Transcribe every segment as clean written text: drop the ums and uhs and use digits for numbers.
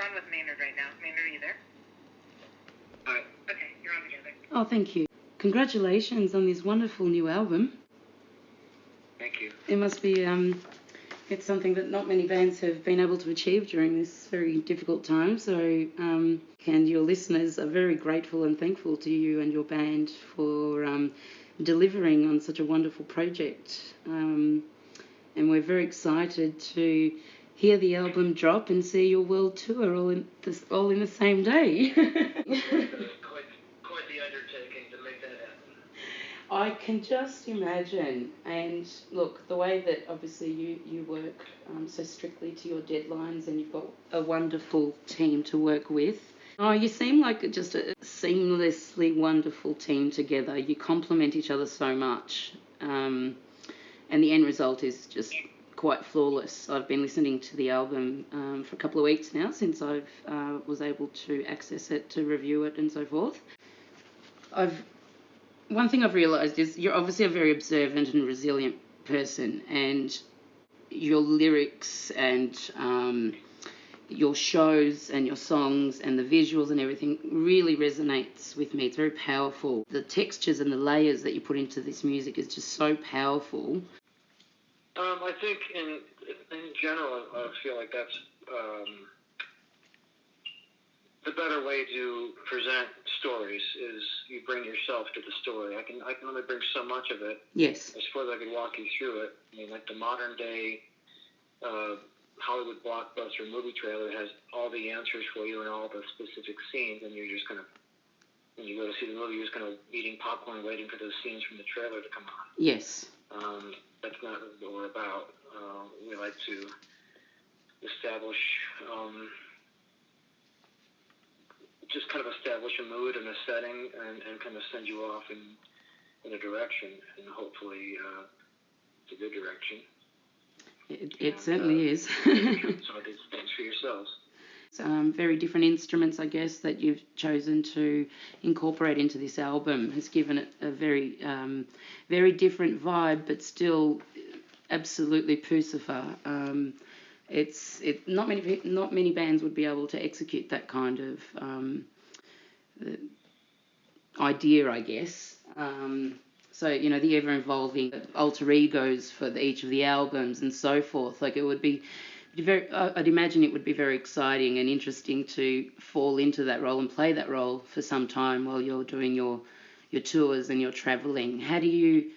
on with Maynard right now. Maynard, are you there? Hi. Okay, you're on together. Oh, thank you. Congratulations on this wonderful new album. Thank you. It must be, it's something that not many bands have been able to achieve during this very difficult time. So, and your listeners are very grateful and thankful to you and your band for delivering on such a wonderful project. And we're very excited to hear the album drop and see your world tour all in the same day. Quite the undertaking to make that happen. I can just imagine. And look, the way that obviously you work so strictly to your deadlines, and you've got a wonderful team to work with. Oh, you seem like just a seamlessly wonderful team together. You complement each other so much. And the end result is just quite flawless. I've been listening to the album for a couple of weeks now since I was able to access it to review it and so forth. One thing I've realised is you're obviously a very observant and resilient person, and your lyrics and your shows and your songs and the visuals and everything really resonates with me. It's very powerful. The textures and the layers that you put into this music is just so powerful. I think in general, I feel like that's the better way to present stories is you bring yourself to the story. I can only bring so much of it. Yes. I suppose I could walk you through it. I mean, like the modern day Hollywood blockbuster movie trailer has all the answers for you and all the specific scenes, and you're just kind of, when you go to see the movie, you're just kind of eating popcorn, waiting for those scenes from the trailer to come on. Yes. That's not what we're about. We like to establish, just kind of establish a mood and a setting, and kind of send you off in a direction, and hopefully it's a good direction. It certainly is. So it's things for yourselves. Very different instruments, I guess, that you've chosen to incorporate into this album has given it a very, very different vibe, but still absolutely Puscifer. Not many bands would be able to execute that kind of idea, I guess. So, the ever-evolving alter egos for each of the albums and so forth. Like, it would be I'd imagine it would be very exciting and interesting to fall into that role and play that role for some time while you're doing your tours and you're travelling. How do you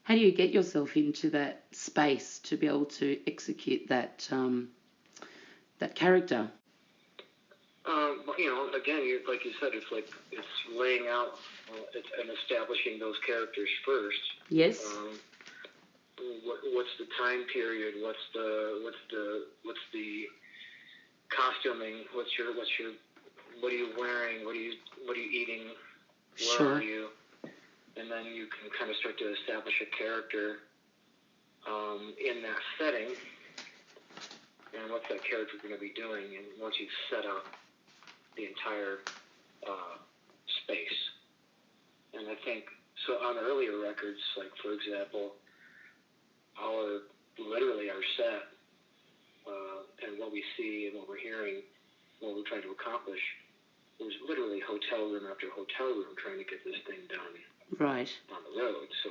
get yourself into that space to be able to execute that character? Again, like you said, it's laying out and establishing those characters first. Yes. What's the time period? What's the costuming? What are you wearing? What are you eating? Where Sure. are you? And then you can kind of start to establish a character in that setting, and what's that character going to be doing? And once you've set up the entire space, and I think so on earlier records, like for example, our set and what we see and what we're hearing, what we're trying to accomplish, was literally hotel room after hotel room trying to get this thing done. Right. On the road. So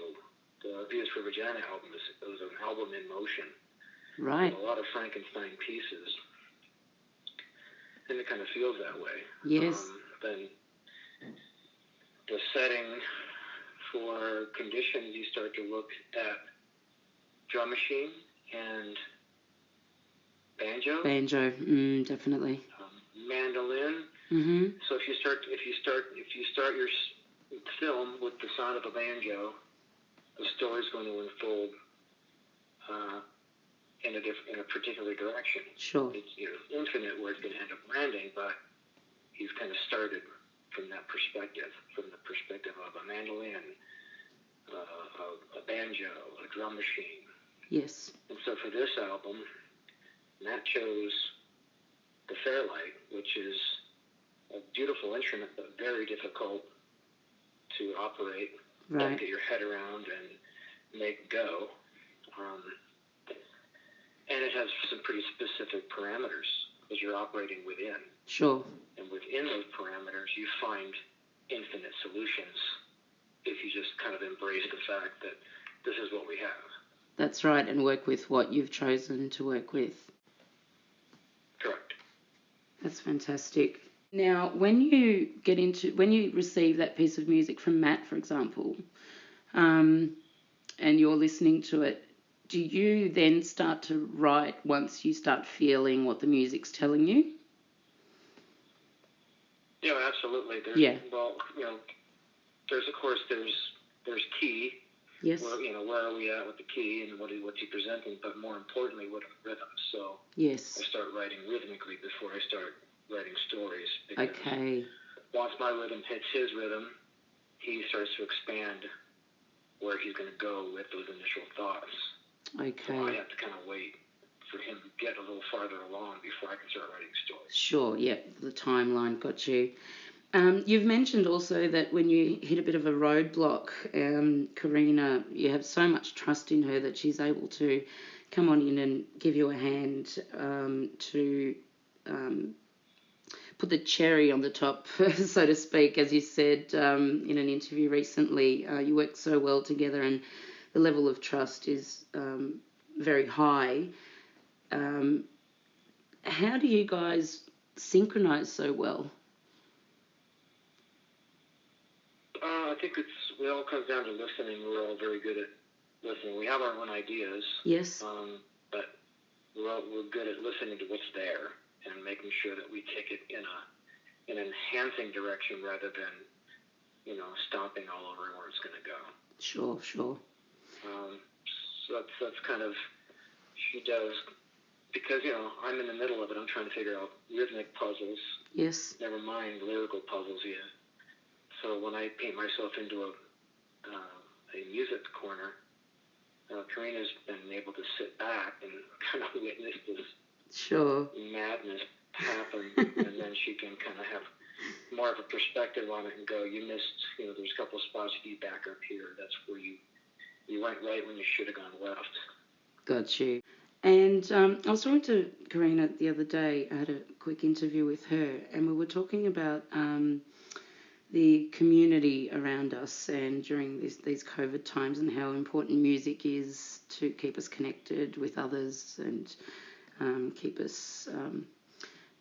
the Views for Vagina album was an album in motion. Right. With a lot of Frankenstein pieces. And it kind of feels that way. Yes. Then the setting for Conditions, you start to look at drum machine and banjo. Banjo, definitely. Mandolin. Mm-hmm. So if you start your film with the sound of a banjo, the story's going to unfold in a particular direction. Sure. It's infinite where it's going to end up landing, but you've kind of started from that perspective, from the perspective of a mandolin, a banjo, a drum machine. Yes. And so for this album, Matt chose the Fairlight, which is a beautiful instrument, but very difficult to operate, right. Get your head around and make go. And it has some pretty specific parameters. that you're operating within. Sure. And within those parameters, you find infinite solutions if you just kind of embrace the fact that this is what we have. That's right, and work with what you've chosen to work with. Correct. That's fantastic. Now, when you receive that piece of music from Matt, for example, and you're listening to it, do you then start to write once you start feeling what the music's telling you? Yeah, absolutely. Well, there's of course there's key. Yes. Where are we at with the key and what's he presenting? But more importantly, what are the rhythms? So yes. I start writing rhythmically before I start writing stories. Because okay. Once my rhythm hits his rhythm, he starts to expand where he's going to go with those initial thoughts. Okay. So I have to kind of wait for him to get a little farther along before I can start writing stories. Sure, yeah, the timeline, got you. You've mentioned also that when you hit a bit of a roadblock, Karina, you have so much trust in her that she's able to come on in and give you a hand to put the cherry on the top, so to speak. As you said in an interview recently, you work so well together and the level of trust is very high. How do you guys synchronize so well? I think it all comes down to listening. We're all very good at listening. We have our own ideas. Yes. But we're good at listening to what's there and making sure that we take it in an enhancing direction rather than, stomping all over where it's going to go. Sure. So that's kind of, she does, because, I'm in the middle of it. I'm trying to figure out rhythmic puzzles. Yes. Never mind lyrical puzzles yet. So when I paint myself into a music corner, Karina's been able to sit back and kind of witness this madness happen, and then she can kind of have more of a perspective on it and go, you missed, there's a couple of spots you need back up here. That's where you went right when you should have gone left. Got you. And I was talking to Karina the other day. I had a quick interview with her, and we were talking about the community around us and during these COVID times and how important music is to keep us connected with others and keep us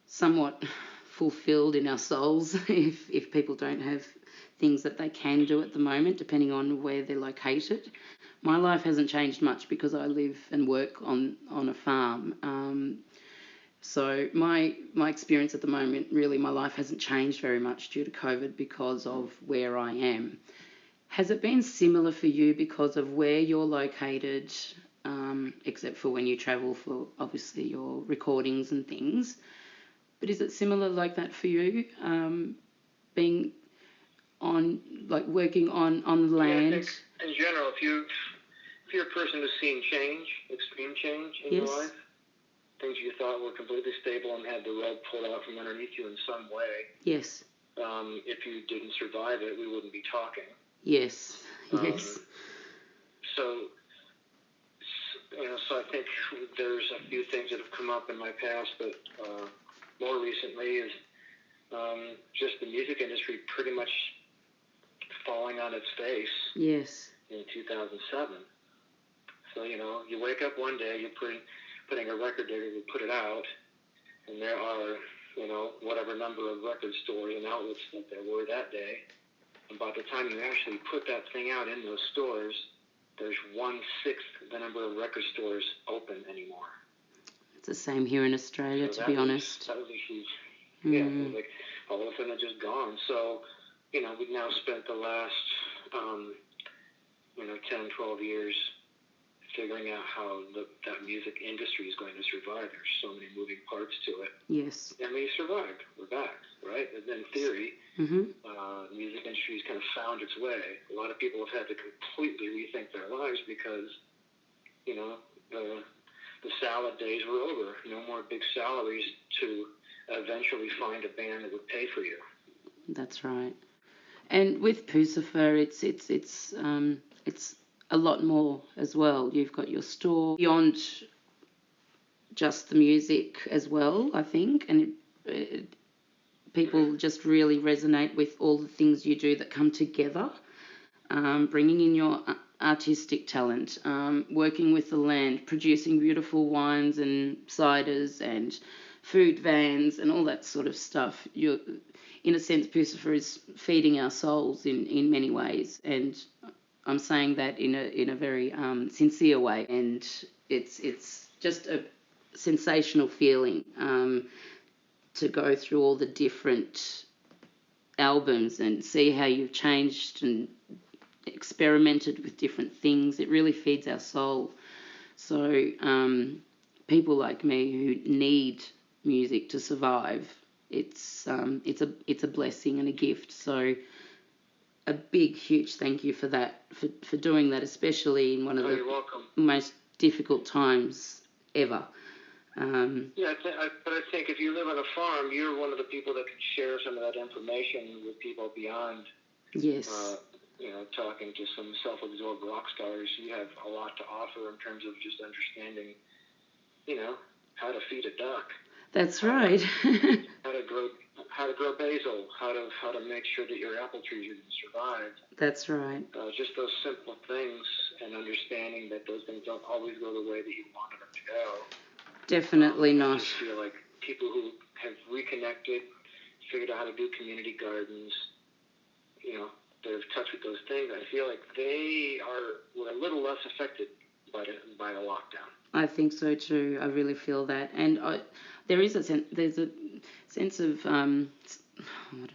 somewhat fulfilled in our souls if people don't have things that they can do at the moment, depending on where they're located. My life hasn't changed much because I live and work on a farm. So my experience at the moment, really, my life hasn't changed very much due to COVID because of where I am. Has it been similar for you because of where you're located, except for when you travel for, obviously, your recordings and things? But is it similar like that for you, being on, like, working on the land? Yeah, I think in general, if you're a person who's seen change, extreme change in yes. your life, things you thought were completely stable and had the rug pulled out from underneath you in some way. Yes. If you didn't survive it, we wouldn't be talking. Yes. Yes. So I think there's a few things that have come up in my past, but more recently is just the music industry pretty much falling on its face. Yes. In 2007. So, you wake up one day, you're putting a record there, you put it out, and there are, whatever number of record stores and outlets that there were that day. And by the time you actually put that thing out in those stores, there's 1/6 the number of record stores open anymore. It's the same here in Australia, so to be honest. That was a huge, yeah, it was like all of a sudden it's just gone. So, we've now spent the last, 10, 12 years figuring out how that music industry is going to survive. There's so many moving parts to it. Yes. And we survived. We're back, right? And in theory, the music industry has kind of found its way. A lot of people have had to completely rethink their lives because, the salad days were over. No more big salaries to eventually find a band that would pay for you. That's right. And with Puscifer, it's a lot more as well. You've got your store beyond just the music as well, I think, and people just really resonate with all the things you do that come together, bringing in your artistic talent, working with the land, producing beautiful wines and ciders and food vans and all that sort of stuff. You're, in a sense, Puscifer is feeding our souls in many ways, and I'm saying that in a very sincere way, and it's just a sensational feeling to go through all the different albums and see how you've changed and experimented with different things. It really feeds our soul. So people like me who need music to survive, it's a blessing and a gift. So a big, huge thank you for that, for doing that, especially in one of the most difficult times ever. But I think if you live on a farm, you're one of the people that can share some of that information with people beyond. Yes. Talking to some self-absorbed rock stars. You have a lot to offer in terms of just understanding, how to feed a duck. That's right. how to grow basil. How to make sure that your apple trees are going to survive. That's right. Just those simple things, and understanding that those things don't always go the way that you wanted them to go. Definitely not. I just feel like people who have reconnected, figured out how to do community gardens, that have touched with those things, I feel like they were a little less affected by the lockdown. I think so too. I really feel that, and there's a sense of I don't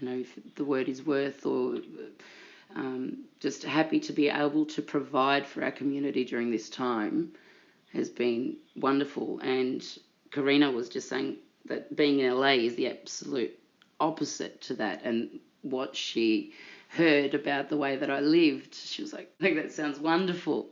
know if the word is worth, or just happy to be able to provide for our community during this time has been wonderful. And Karina was just saying that being in LA is the absolute opposite to that, and what she heard about the way that I lived, she was like, that sounds wonderful.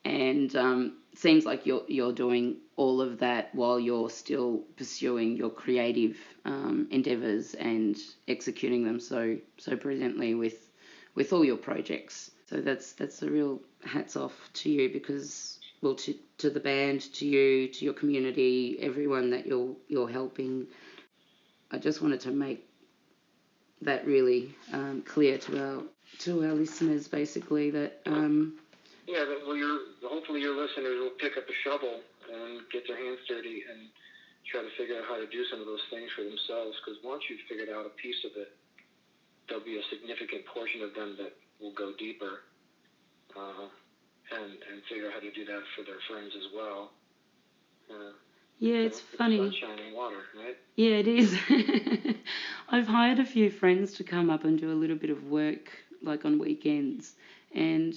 And seems like you're doing all of that while you're still pursuing your creative endeavours and executing them so brilliantly with all your projects. So that's a real hats off to you, because, well, to the band, to you, to your community, everyone that you're helping. I just wanted to make that really clear to our listeners, basically, that hopefully your listeners will pick up a shovel and get their hands dirty and try to figure out how to do some of those things for themselves, because once you've figured out a piece of it, there'll be a significant portion of them that will go deeper and figure out how to do that for their friends as well. It's funny. Sunshine and water, right? Yeah, it is. I've hired a few friends to come up and do a little bit of work, like on weekends, and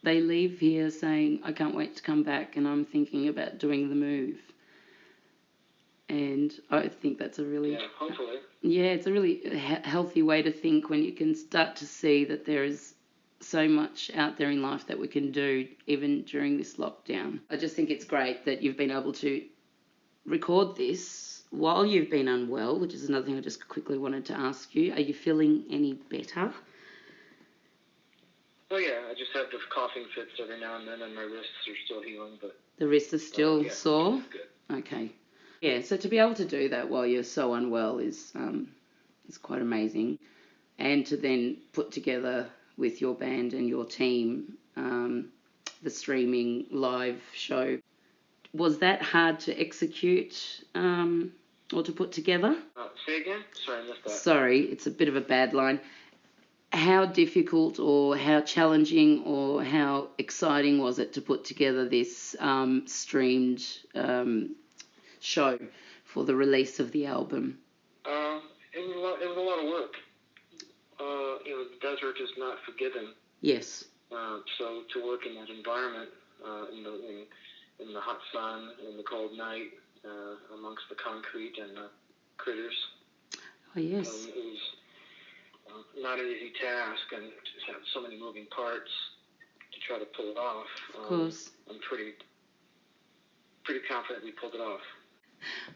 they leave here saying, I can't wait to come back, and I'm thinking about doing the move. And I think that's a really... Yeah, hopefully. Yeah, it's a really healthy way to think, when you can start to see that there is so much out there in life that we can do, even during this lockdown. I just think it's great that you've been able to record this while you've been unwell, which is another thing I just quickly wanted to ask you. Are you feeling any better? Oh yeah, I just have the coughing fits every now and then, and my wrists are still healing, but... The wrists are still sore? Good. Okay. Yeah, so to be able to do that while you're so unwell is quite amazing. And to then put together with your band and your team the streaming live show. Was that hard to execute or to put together? Say again? Sorry, I missed that. Sorry, it's a bit of a bad line. How difficult or how challenging or how exciting was it to put together this streamed show for the release of the album? It was a lot of work. The desert is not forgiving. Yes. So to work in that environment, in the hot sun, in the cold night, amongst the concrete and the critters. Oh, yes. It was not an easy task, and to have so many moving parts to try to pull it off. Of course. I'm pretty confident we pulled it off.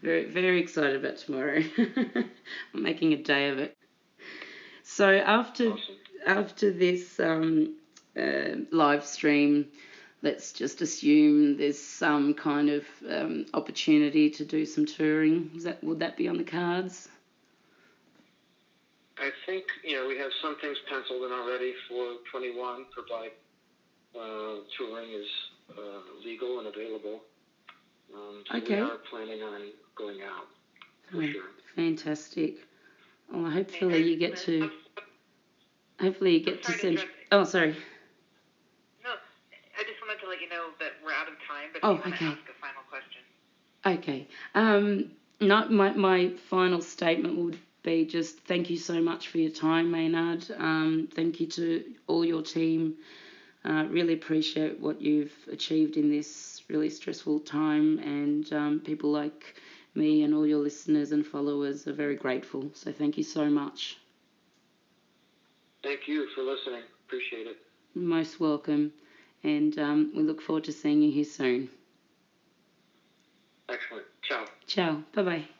Very, very excited about tomorrow. I'm making a day of it. So after this live stream, let's just assume there's some kind of opportunity to do some touring. Would that be on the cards? I think, we have some things penciled in already for 21, provided touring is legal and available. So Okay. we are planning on going out, for sure. Fantastic. Well, hopefully Okay, you get to... Hopefully you get to sorry to send... interrupt. Oh, sorry. No, I just wanted to let you know that we're out of time, but Oh, if you want okay. to ask a final question. Okay. My final statement would be just thank you so much for your time, Maynard. Thank you to all your team. Really appreciate what you've achieved in this really stressful time, and people like me and all your listeners and followers are very grateful. So thank you so much. Thank you for listening. Appreciate it. Most welcome. And we look forward to seeing you here soon. Excellent. Ciao. Ciao. Bye-bye.